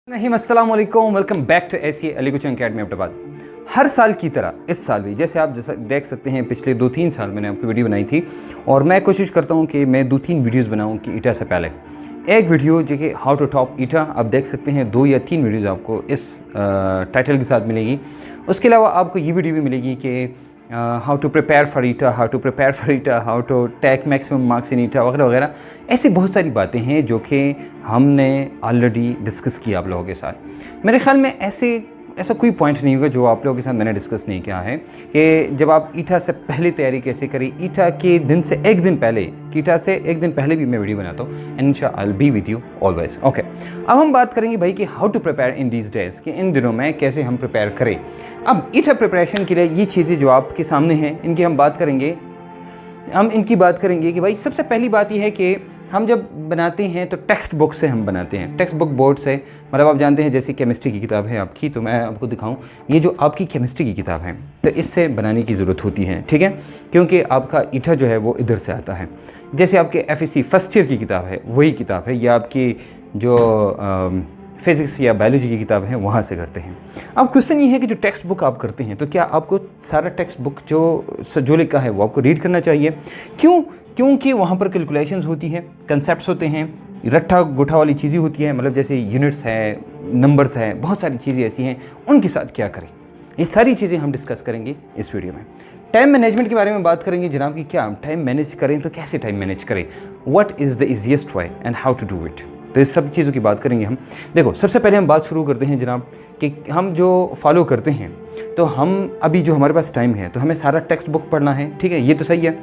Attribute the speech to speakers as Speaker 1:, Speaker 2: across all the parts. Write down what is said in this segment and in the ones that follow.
Speaker 1: नहीं, अस्सलाम वालेकुम, welcome back to AC Ali coaching academy Ahmedabad. हर साल की तरह इस साल भी जैसे आप देख सकते हैं, पिछले 2-3 साल मैंने आपको वीडियो बनाई थी और मैं कोशिश करता हूं कि मैं 2-3 वीडियोस बनाऊं कि ईटा से पहले एक वीडियो जो कि हाउ टू टॉप ईटा, आप देख सकते हैं 2 या 3 वीडियोज़ आपको इस टाइटल के साथ मिलेगी। उसके अलावा आपको ये वीडियो भी मिलेगी कि how to prepare for ETA, how to take maximum marks in ETA वगैरह वगैरह। ऐसी बहुत सारी बातें हैं जो कि हमने ऑलरेडी डिस्कस किया आप लोगों के साथ। मेरे ख्याल में ऐसा कोई पॉइंट नहीं होगा जो आप लोगों के साथ मैंने डिस्कस नहीं किया है कि जब आप ईटा से पहले तैयारी कैसे करें। ईटा के दिन से एक दिन पहले, ईटा से एक दिन पहले भी मैं वीडियो बनाता हूँ एंड इंशाअल्लाह I will be with you always. Okay, अब हम बात करेंगे भाई कि how to prepare in these days, कि इन दिनों में कैसे हम प्रिपेयर करें। अब ईटा प्रिपरेशन के लिए ये चीज़ें जो आपके सामने हैं इनकी हम इनकी बात करेंगे कि भाई सबसे पहली बात यह है कि हम जब बनाते हैं तो टेक्स्ट बुक से हम बनाते हैं, टेक्स्ट बुक बोर्ड से। मतलब आप जानते हैं जैसे केमिस्ट्री की किताब है आपकी, तो मैं आपको दिखाऊं, ये जो आपकी केमिस्ट्री की किताब है तो इससे बनाने की ज़रूरत होती है, ठीक है, क्योंकि आपका ईटा जो है वो इधर से आता है। जैसे आपके FSC फर्स्ट ईयर की किताब है वही किताब है, या आपकी जो फिज़िक्स या बायोलॉजी की किताब है वहाँ से करते हैं। अब क्वेश्चन ये है कि जो टेक्स्ट बुक आप करते हैं तो क्या आपको सारा टेक्स्ट बुक जो लिखा है वो आपको रीड करना चाहिए? क्योंकि वहाँ पर कैलकुलेशंस होती है, कंसेप्ट्स होते हैं, रट्ठा गुठा वाली चीज़ें होती हैं, मतलब जैसे यूनिट्स है, नंबर्स हैं, बहुत सारी चीज़ें ऐसी हैं, उनके साथ क्या करें, ये सारी चीज़ें हम डिस्कस करेंगे इस वीडियो में। टाइम मैनेजमेंट के बारे में बात करेंगे जनाब कि क्या टाइम मैनेज करें, तो कैसे टाइम मैनेज करें, what is the easiest way and how to do it. तो इस सब चीज़ों की बात करेंगे हम। देखो, सबसे पहले हम बात शुरू करते हैं जनाब कि हम जो फॉलो करते हैं, तो हम अभी जो हमारे पास टाइम है तो हमें सारा टेक्स्ट बुक पढ़ना है, ठीक है, ये तो सही है।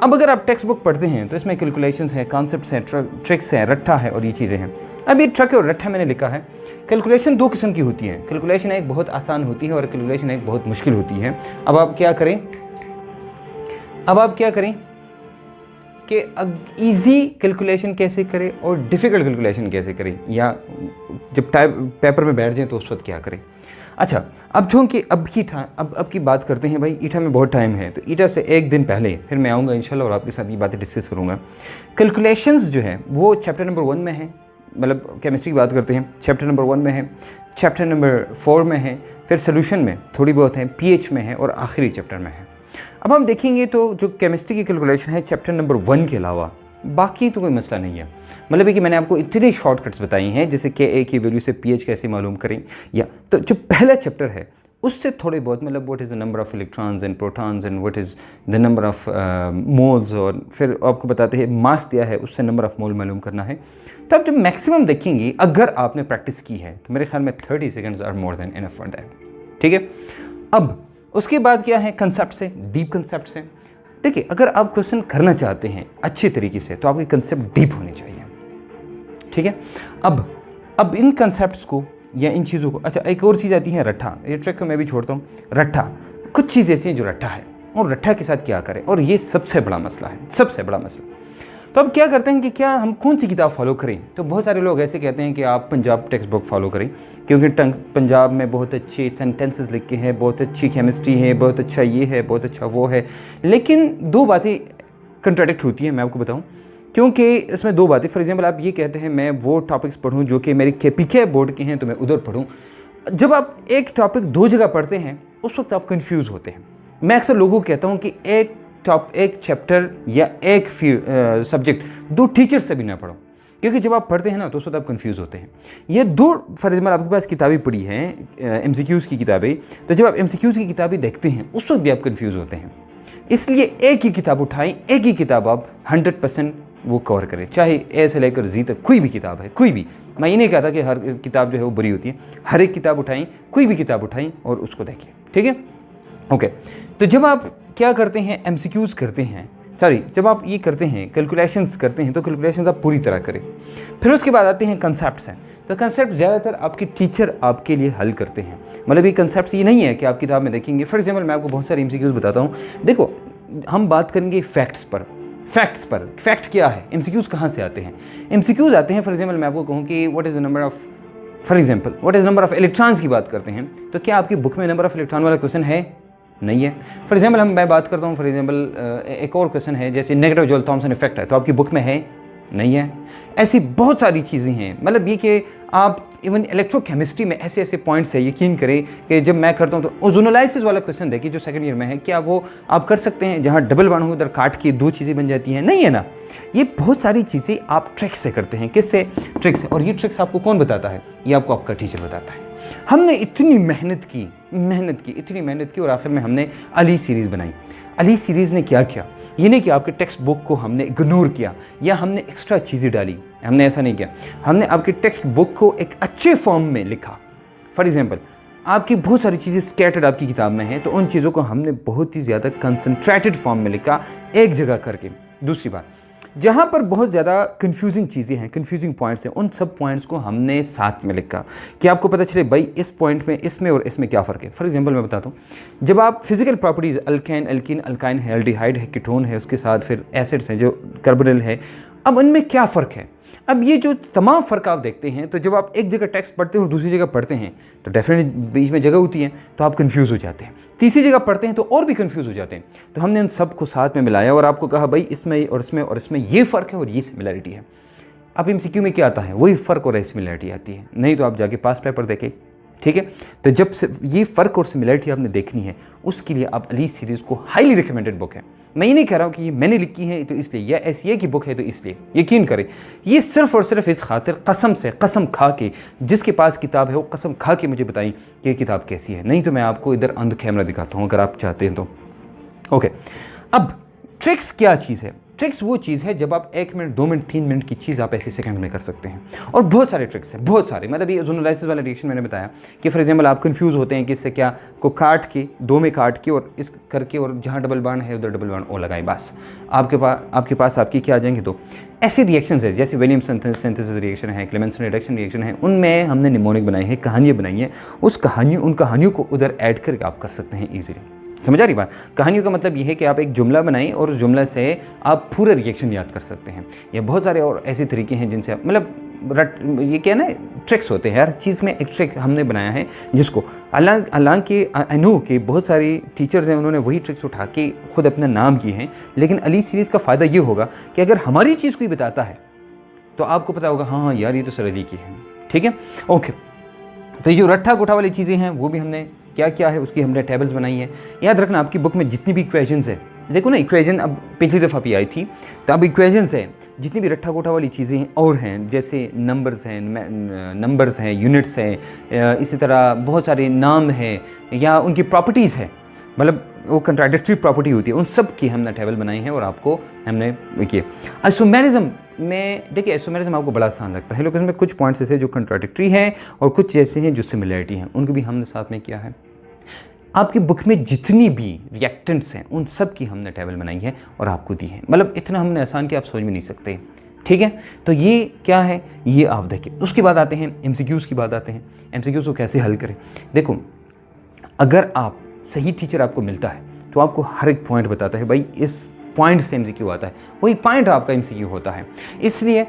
Speaker 1: अब अगर आप टेक्स्ट बुक पढ़ते हैं तो इसमें कैलकुलेशंस हैं, कॉन्सेप्ट्स हैं, ट्रिक्स हैं, रट्ठा है और ये चीज़ें हैं। अब ये ट्रिक और रट्ठा मैंने लिखा है। कैलकुलेशन 2 किस्म की होती है, कैलकुलेशन एक बहुत आसान होती है और कैलकुलेशन एक बहुत मुश्किल होती है। अब आप क्या करें कि ईजी कैलकुलेशन कैसे करें और डिफ़िकल्ट कैलकुलेशन कैसे करें, या जब पेपर में बैठ जाएं तो उस वक्त क्या करें। अच्छा, अब चूँकि अब की बात करते हैं भाई, ईटा में बहुत टाइम है तो ईटा से एक दिन पहले फिर मैं आऊँगा इंशाल्लाह और आपके साथ ये बातें डिस्कस करूँगा। कैलकुलेशंस जो है वो चैप्टर नंबर 1 में है, मतलब केमिस्ट्री की बात करते हैं, चैप्टर नंबर 1 में है, चैप्टर नंबर 4 में है, फिर सोल्यूशन में थोड़ी बहुत है, PH में है और आखिरी चैप्टर में है। अब हम देखेंगे तो जो केमिस्ट्री की कैलकुलेशन है चैप्टर नंबर 1 के अलावा बाकी तो कोई मसला नहीं है। मतलब है कि मैंने आपको इतने शॉर्टकट्स बताई हैं, जैसे Ka की वैल्यू से pH कैसे मालूम करें, या तो जो पहला चैप्टर है उससे थोड़े बहुत, मतलब what is the number of electrons and protons and what is the number of moles, और फिर आपको बताते हैं मास दिया है उससे नंबर ऑफ़ मोल मालूम करना है। तो आप जब मैक्सिमम देखेंगे, अगर आपने प्रैक्टिस की है तो मेरे ख्याल में 30 seconds are more than enough for that, ठीक है। अब उसके बाद क्या है, कंसेप्ट से, डीप कंसेप्ट से। देखिए, अगर आप क्वेश्चन करना चाहते हैं अच्छे तरीके से तो आपके कंसेप्ट डीप होने चाहिए, ठीक है। अब इन कंसेप्ट्स को या इन चीज़ों को, अच्छा एक और चीज़ आती है रट्ठा, ये ट्रिक को मैं भी छोड़ता हूँ। रट्ठा, कुछ चीज़ ऐसी हैं जो रट्ठा है और रट्ठा के साथ क्या करें, और ये सबसे बड़ा मसला है, सबसे बड़ा मसला। तो अब क्या करते हैं कि क्या हम कौन सी किताब फॉलो करें। तो बहुत सारे लोग ऐसे कहते हैं कि आप पंजाब टेक्स्ट बुक फॉलो करें, क्योंकि पंजाब में बहुत अच्छे सेंटेंसेस लिखे हैं, बहुत अच्छी केमिस्ट्री है, बहुत अच्छा ये है, बहुत अच्छा वो है। लेकिन 2 बातें कंट्राडिक्ट होती हैं, मैं आपको बताऊं, क्योंकि इसमें 2 बातें। फॉर एग्जांपल, आप ये कहते हैं मैं वो टॉपिक्स पढ़ूं जो कि मेरे KPK बोर्ड के हैं तो मैं उधर पढ़ूं। जब आप एक टॉपिक 2 जगह पढ़ते हैं उस वक्त आप कन्फ्यूज़ होते हैं। मैं अक्सर लोगों को कहता हूँ कि एक चैप्टर या एक सब्जेक्ट 2 टीचर से भी ना पढ़ो, क्योंकि जब आप पढ़ते हैं ना तो उस वक्त आप कंफ्यूज होते हैं। ये 2, फॉर एग्जाम्पल आपके पास किताबें पढ़ी हैं MCQs की किताबें, तो जब आप MCQs की किताबें देखते हैं उस वक्त भी आप कंफ्यूज होते हैं। इसलिए एक ही किताब उठाएं, एक ही किताब आप 100% वो कवर करें, चाहे A से लेकर Z तक कोई भी किताब है, कोई भी। मैं ये नहीं कहता कि हर किताब जो है वो बुरी होती है, हर एक किताब उठाएं, कोई भी किताब उठाएं और उसको देखें, ठीक है, ओके। तो जब आप क्या करते हैं, MCQs करते हैं, जब आप ये करते हैं, कैलकुलेशंस करते हैं, तो कैलकुलेशंस आप पूरी तरह करें। फिर उसके बाद आते हैं कंसेप्ट्स हैं। तो कंसेप्ट ज़्यादातर आपके टीचर आपके लिए हल करते हैं। मतलब ये कंसेप्ट्स ये नहीं है कि आप किताब में देखेंगे। फॉर एग्जाम्पल, मैं आपको बहुत सारे MCQs बताता हूँ। देखो, हम बात करेंगे फैक्ट्स पर। फैक्ट क्या है, MCQs कहाँ से आते हैं? MCQs आते हैं, फॉर एग्जाम्पल मैं आपको कहूँ कि what is the number of electrons की बात करते हैं, तो क्या आपकी बुक में नंबर ऑफ़ इलेक्ट्रॉन वाला क्वेश्चन है? नहीं है। फॉर एग्जाम्पल मैं बात करता हूँ, फॉर एग्जाम्पल एक और क्वेश्चन है जैसे नेगेटिव जॉल थॉमसन इफेक्ट है, तो आपकी बुक में है? नहीं है। ऐसी बहुत सारी चीज़ें हैं। मतलब ये कि आप इवन इलेक्ट्रोकेमिस्ट्री में ऐसे ऐसे पॉइंट्स है, यकीन करें कि जब मैं करता हूँ तो ओजोनोलाइसिस वाला क्वेश्चन देखिए जो सेकंड ईयर में है, क्या वो आप कर सकते हैं जहाँ डबल बॉन्ड हो उधर काट के दो चीज़ें बन जाती हैं? नहीं है ना। ये बहुत सारी चीज़ें आप ट्रिक से करते हैं। किससे? ट्रिक से। और ये ट्रिक्स आपको कौन बताता है? ये आपको आपका टीचर बताता है। हमने इतनी मेहनत की इतनी मेहनत की और आखिर में हमने अली सीरीज़ बनाई। अली सीरीज़ ने क्या किया? ये नहीं कि आपके टेक्स्ट बुक को हमने इग्नोर किया या हमने एक्स्ट्रा चीज़ें डाली, हमने ऐसा नहीं किया। हमने आपके टेक्स्ट बुक को एक अच्छे फॉर्म में लिखा। फॉर एग्जांपल, आपकी बहुत सारी चीज़ें स्कैटर्ड आपकी किताब में हैं, तो उन चीज़ों को हमने बहुत ही ज़्यादा कंसंट्रेटेड फॉर्म में लिखा, एक जगह करके। दूसरी बात, जहाँ पर बहुत ज़्यादा कंफ्यूजिंग चीज़ें हैं, कंफ्यूजिंग पॉइंट्स हैं, उन सब पॉइंट्स को हमने साथ में लिखा कि आपको पता चले भाई इस पॉइंट में इसमें और इसमें क्या फ़र्क है। फॉर एग्जांपल मैं बताता हूँ, जब आप physical properties alkane, alkene, alkyne है, एल्डिहाइड है, कीटोन है, उसके साथ फिर एसिड्स हैं जो कार्बोनिल है, अब उनमें क्या फ़र्क है? अब ये जो तमाम फ़र्क आप देखते हैं, तो जब आप एक जगह टेक्स्ट पढ़ते हैं और दूसरी जगह पढ़ते हैं तो डेफिनेटली बीच में जगह होती है, तो आप कंफ्यूज हो जाते हैं। तीसरी जगह पढ़ते हैं तो और भी कंफ्यूज हो जाते हैं। तो हमने उन सब को साथ में मिलाया और आपको कहा भाई इसमें और इसमें और इसमें ये फ़र्क है और ये सिमिलरिटी है। अब MCQ में क्या आता है? वही फ़र्क और सिमिलरिटी आती है, नहीं तो आप जाके पास पेपर देखें। ठीक है, तो जब से ये फ़र्क और सिमिलरिटी आपने देखनी है, उसके लिए आप अली सीरीज़ को हाईली रिकमेंडेड बुक है। मैं ये नहीं कह रहा हूँ कि ये मैंने लिखी है तो इसलिए, या SCA की बुक है तो इसलिए। यकीन करें, ये सिर्फ़ और सिर्फ इस खातिर कसम खा के, जिसके पास किताब है वो कसम खा के मुझे बताई कि ये किताब कैसी है, नहीं तो मैं आपको इधर ऑन द कैमरा दिखाता हूँ अगर आप चाहते हैं तो। ओके, अब ट्रिक्स क्या चीज़ है? ट्रिक्स वो चीज़ है जब आप 1 मिनट, 2 मिनट, 3 मिनट की चीज़ आप ऐसे सेकंड में कर सकते हैं। और बहुत सारे ट्रिक्स हैं, बहुत सारे। मतलब ये ओजोनोलाइसिस वाला रिएक्शन मैंने बताया कि फॉर एग्जांपल आप कंफ्यूज होते हैं कि इससे क्या को काट के, 2 में काट के और इस करके, और जहाँ डबल बॉन्ड है उधर डबल बॉन्ड ओ लगाएं, बस आपके पास आपकी क्या आ जाएंगे? तो ऐसे रिएक्शंस है जैसे विलियमसन सिंथेसिस रिएक्शन है, क्लेमेंसन रिडक्शन रिएक्शन है, उनमें हमने निमोनिक बनाई है, कहानियाँ बनाई हैं। उन कहानियों को उधर ऐड करके आप कर सकते हैं ईजिली। समझ आ रही बात? कहानियों का मतलब ये है कि आप एक जुमला बनाएं और उस जुमला से आप पूरा रिएक्शन याद कर सकते हैं। या बहुत सारे और ऐसे तरीके हैं जिनसे आप मतलब ये क्या ना, ट्रिक्स होते हैं। हर चीज़ में एक ट्रिक हमने बनाया है जिसको हालांकि आई नो कि बहुत सारी टीचर्स हैं, उन्होंने वही ट्रिक्स उठा के खुद अपना नाम किए हैं, लेकिन अली सीरीज़ का फ़ायदा ये होगा कि अगर हमारी चीज़ कोई बताता है तो आपको पता होगा हाँ यार ये तो सर अली की है। ठीक है, ओके। तो ये रट्ठा गोठा वाली चीज़ें हैं वो भी हमने क्या है उसकी हमने टेबल्स बनाई है। याद रखना आपकी बुक में जितनी भी इक्वेशंस है, देखो ना इक्वेशन अब पिछली दफ़ा भी आई थी, तो अब इक्वेशंस हैं, जितनी भी रट्ठा गोठा वाली चीज़ें हैं और हैं, जैसे नंबर्स हैं, यूनिट्स हैं, इसी तरह बहुत सारे नाम हैं या उनकी प्रॉपर्टीज़ हैं, मतलब वो कंट्राडिक्टरी प्रॉपर्टी होती है, उन सब की हमने टेबल बनाई है और आपको हमने किए। आइसोमेरिज्म में देखिए, आइसोमेरिज्म आपको बड़ा आसान लगता है, लेकिन इसमें कुछ पॉइंट्स ऐसे जो कंट्राडिक्टरी हैं और कुछ ऐसे हैं जो सिमिलरिटी हैं, उनको भी हमने साथ में किया है। आपकी बुक में जितनी भी रिएक्टेंट्स हैं उन सब की हमने टेबल बनाई है और आपको दी है। मतलब इतना हमने आसान कि आप सोच भी नहीं सकते। ठीक है, तो ये क्या है ये आप देखिए। उसके बाद आते हैं MCQs की बात आते हैं। MCQs को कैसे हल करें? देखो, अगर आप सही टीचर आपको मिलता है तो आपको हर एक पॉइंट बताता है, भाई इस पॉइंट से MCQ आता है, वही पॉइंट आपका MCQ होता है। इसलिए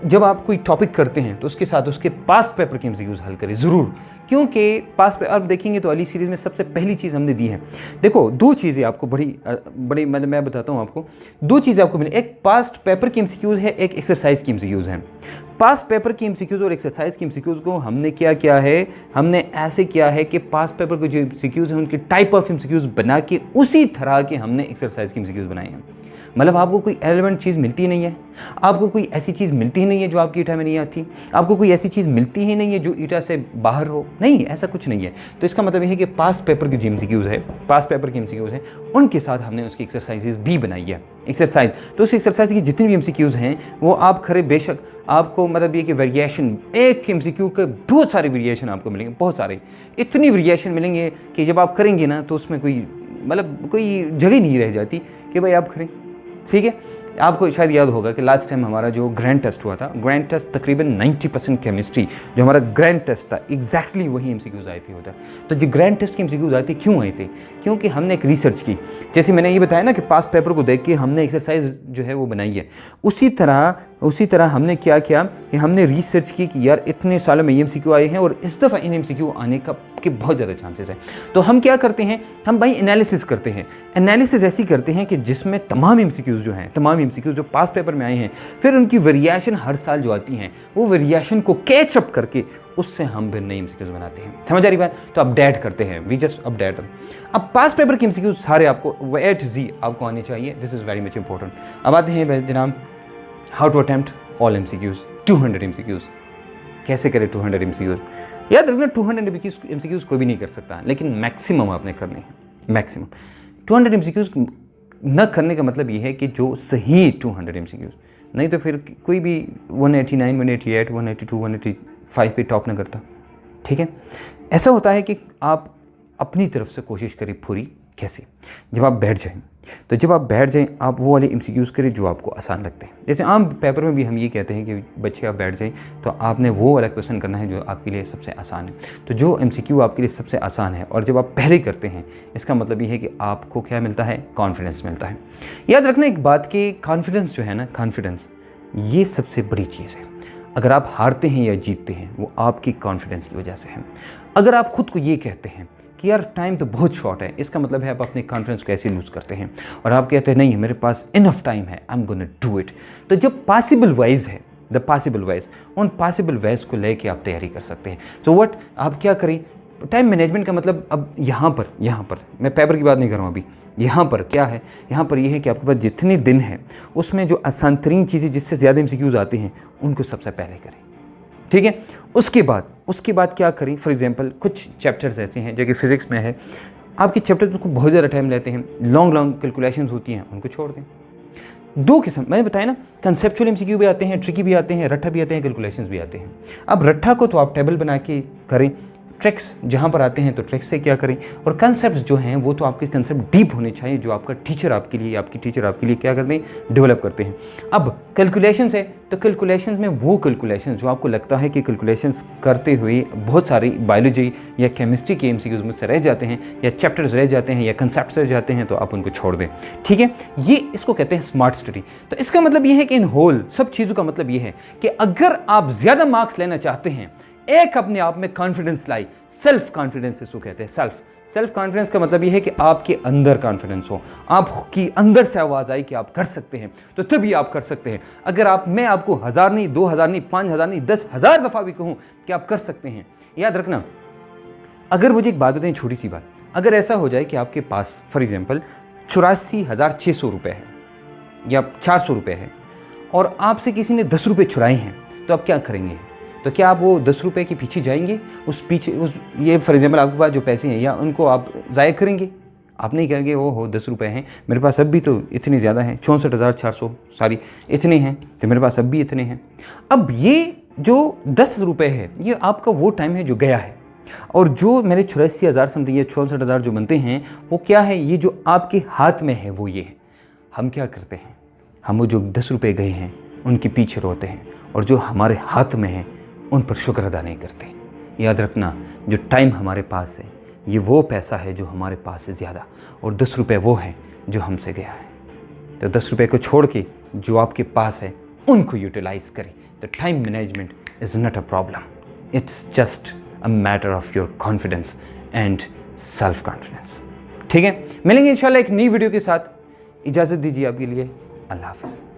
Speaker 1: जब आप कोई टॉपिक करते हैं तो उसके साथ उसके पास्ट पेपर के MCQs हल करें ज़रूर, क्योंकि पास्ट पेपर अब देखेंगे तो अली सीरीज़ में सबसे पहली चीज़ हमने दी है। देखो, 2 चीज़ें आपको बड़ी मतलब मैं बताता हूँ आपको, 2 चीज़ें आपको मिली। एक पास्ट पेपर की MCQs है, एक एक्सरसाइज की MCQs हैं। पास्ट पेपर की MCQs और एक्सरसाइज की MCQs को हमने क्या किया है, हमने ऐसे किया है कि पास्ट पेपर के जो MCQs हैं उनकी टाइप ऑफ MCQs बना के उसी तरह के हमने एक्सरसाइज की MCQs बनाए हैं। मतलब आपको कोई एलिमेंट चीज़ मिलती ही नहीं है, आपको कोई ऐसी चीज़ मिलती ही नहीं है जो आपकी ईटा में नहीं आती, आपको कोई ऐसी चीज़ मिलती ही नहीं है जो ईटा से बाहर हो, नहीं, ऐसा कुछ नहीं है। तो इसका मतलब ये है कि पास्ट पेपर की जो MCQs है, पास्ट पेपर की MCQs हैं, उनके साथ हमने उसकी एक्सरसाइजेज भी बनाई है। एक्सरसाइज तो उस एक्सरसाइज की जितनी भी MCQs हैं वो आप खरे बेशक आपको मतलब ये कि वेरिएशन, एक MCQ के बहुत सारे वेरिएशन आपको मिलेंगे, बहुत सारे, इतनी वेरिएशन मिलेंगे कि जब आप करेंगे ना तो उसमें कोई जगह नहीं रह जाती कि भाई आप करें। ठीक है, आपको शायद याद होगा कि लास्ट टाइम हमारा जो ग्रैंड टेस्ट हुआ था, ग्रैंड टेस्ट तकरीबन 90% केमिस्ट्री जो हमारा ग्रैंड टेस्ट था, एग्जैक्टली वही MCQs आए थे उधर। तो जो ग्रैंड टेस्ट की MCQs आए थे, क्यों आए थे? क्योंकि हमने एक रिसर्च की, जैसे मैंने ये बताया ना कि पास्ट पेपर को देख के हमने एक्सरसाइज जो है वो बनाई है, उसी तरह उसी तरह हमने क्या किया कि हमने रिसर्च की कि यार इतने सालों में MCQ आए हैं और इस दफ़ा इन MCQ आने का के बहुत ज़्यादा चांसेस हैं। तो हम क्या करते हैं, हम भाई एनालिसिस करते हैं। एनालिसिस ऐसी करते हैं कि जिसमें तमाम MCQs जो हैं, तमाम MCQs जो पास पेपर में आए हैं, फिर उनकी वेरिएशन हर साल जो आती हैं, वो वेरिएशन को कैच अप करके उससे हम फिर नई MCQs बनाते हैं। समझ आ रही बात? तो अपडेट करते हैं, वी जस्ट अपडेट। अब पास पेपर के MCQs सारे आपको A to Z आपको आने चाहिए। This is very much important. अब आते हैं जनाब, how to attempt all MCQs, 200 MCQs। कैसे करें 200 MCQs? याद रखना 200 MCQs कोई भी नहीं कर सकता, लेकिन मैक्सिमम आपने करने हैं, मैक्सिमम। 200 MCQs न करने का मतलब ये है कि जो सही 200 MCQs, नहीं तो फिर कोई भी 189, 188, 182, 185 पे टॉप न करता। ठीक है, ऐसा होता है कि आप अपनी तरफ से कोशिश करें पूरी। कैसे? जब आप बैठ जाएं, तो जब आप बैठ जाएं आप वो वाले MCQs करें जो आपको आसान लगते हैं। जैसे आम पेपर में भी हम ये कहते हैं कि बच्चे आप बैठ जाएं तो आपने वो वाला क्वेश्चन करना है जो आपके लिए सबसे आसान है। तो जो MCQ आपके लिए सबसे आसान है और जब आप पहले करते हैं, इसका मतलब ये है कि आपको क्या मिलता है? कॉन्फिडेंस मिलता है। याद रखना एक बात कि कॉन्फिडेंस जो है ना, कॉन्फिडेंस ये सबसे बड़ी चीज़ है। अगर आप हारते हैं या जीतते हैं, वो आपकी कॉन्फिडेंस की वजह से है। अगर आप खुद को ये कहते हैं कि यार टाइम तो बहुत शॉर्ट है, इसका मतलब है आप अपने कॉन्फिडेंस को ऐसे लूज़ करते हैं और आप कहते हैं नहीं मेरे पास इनफ टाइम है, I am gonna do it. तो जो पॉसिबल वाइज है, द पॉसिबल वाइज, उन पॉसिबल वाइज को लेके आप तैयारी कर सकते हैं। सो व्हाट आप क्या करें? टाइम मैनेजमेंट का मतलब अब यहाँ पर मैं पेपर की बात नहीं कर रहा हूँ अभी। यहाँ पर क्या है? यहाँ पर यह है कि आपके पास जितने दिन हैं उसमें जो आसान तरीन चीज़ें जिससे ज़्यादा MCQs आते हैं उनको सबसे पहले करें। ठीक है, उसके बाद क्या करें? फॉर एग्जांपल कुछ चैप्टर्स ऐसे हैं जो कि फिज़िक्स में है, आपके चैप्टर्स को बहुत ज़्यादा टाइम लेते हैं, लॉन्ग कैलकुलेशंस होती हैं, उनको छोड़ दें। दो किस्म मैंने बताया ना, कंसेप्चुअल MCQ भी आते हैं, ट्रिकी भी आते हैं, रट्ठा भी आते हैं, कैलकुलेशंस भी आते हैं। अब रट्ठा को तो आप टेबल बना के करें, ट्रिक्स जहाँ पर आते हैं तो ट्रिक्स से क्या करें, और कंसेप्ट जो हैं वो तो आपके कंसेप्ट डीप होने चाहिए जो आपका टीचर आपके लिए, आपकी टीचर आपके लिए क्या करते हैं? डेवलप करते हैं। अब कैलकुलेशंस है तो कैलकुलेशंस में वो कैलकुलेशंस जो आपको लगता है कि कैलकुलेशंस करते हुए बहुत सारी बायोलॉजी या केमिस्ट्री के MCQs मुझसे रह जाते हैं, या चैप्टर्स रह जाते हैं, या कंसेप्ट्स रह जाते हैं, तो आप उनको छोड़ दें। ठीक है, ये इसको कहते हैं स्मार्ट स्टडी। तो इसका मतलब ये है कि इन होल सब चीज़ों का मतलब ये है कि अगर आप ज़्यादा मार्क्स लेना चाहते हैं, एक अपने आप में कॉन्फिडेंस लाई, सेल्फ कॉन्फिडेंस इसको कहते हैं। सेल्फ कॉन्फिडेंस का मतलब ये है कि आपके अंदर कॉन्फिडेंस हो, आपकी अंदर से आवाज़ आई कि आप कर सकते हैं, तो तभी आप कर सकते हैं। अगर मैं आपको 1000 नहीं, 2000 नहीं, 5000 नहीं, 10,000 दफ़ा भी कहूँ कि आप कर सकते हैं, याद रखना। अगर मुझे एक बात बताएं, छोटी सी बात, अगर ऐसा हो जाए कि आपके पास फॉर एग्जाम्पल 84,600 रुपये है या 400 रुपये है और आपसे किसी ने 10 रुपये चुराए हैं, तो आप क्या करेंगे? तो क्या आप वो 10 रुपये के पीछे जाएंगे? ये फॉर एग्जाम्पल आपके पास जो पैसे हैं, या उनको आप ज़ाया करेंगे? आप नहीं कहेंगे वो हो 10 रुपये हैं, मेरे पास अब भी तो इतने ज़्यादा हैं, 64,400 सारी इतने हैं, तो मेरे पास अब भी इतने हैं। अब ये जो 10 रुपये है, ये आपका वो टाइम है जो गया है, और जो मेरे 84,000 समथिंग या 64,000 जो बनते हैं, वो क्या है? ये जो आपके हाथ में है वो ये है। हम क्या करते हैं? हम वो जो 10 रुपये गए हैं उनके पीछे रोते हैं, और जो हमारे हाथ में है उन पर शुक्र अदा नहीं करते। याद रखना, जो टाइम हमारे पास है ये वो पैसा है जो हमारे पास है ज़्यादा, और 10 रुपये वो है जो हमसे गया है। तो 10 रुपये को छोड़ के जो आपके पास है उनको यूटिलाइज करें। तो time management is not a problem, it's just a matter of your confidence and self confidence. ठीक है, मिलेंगे इंशाल्लाह एक नई वीडियो के साथ। इजाज़त दीजिए आपके लिए, अल्लाह हाफ़िज़।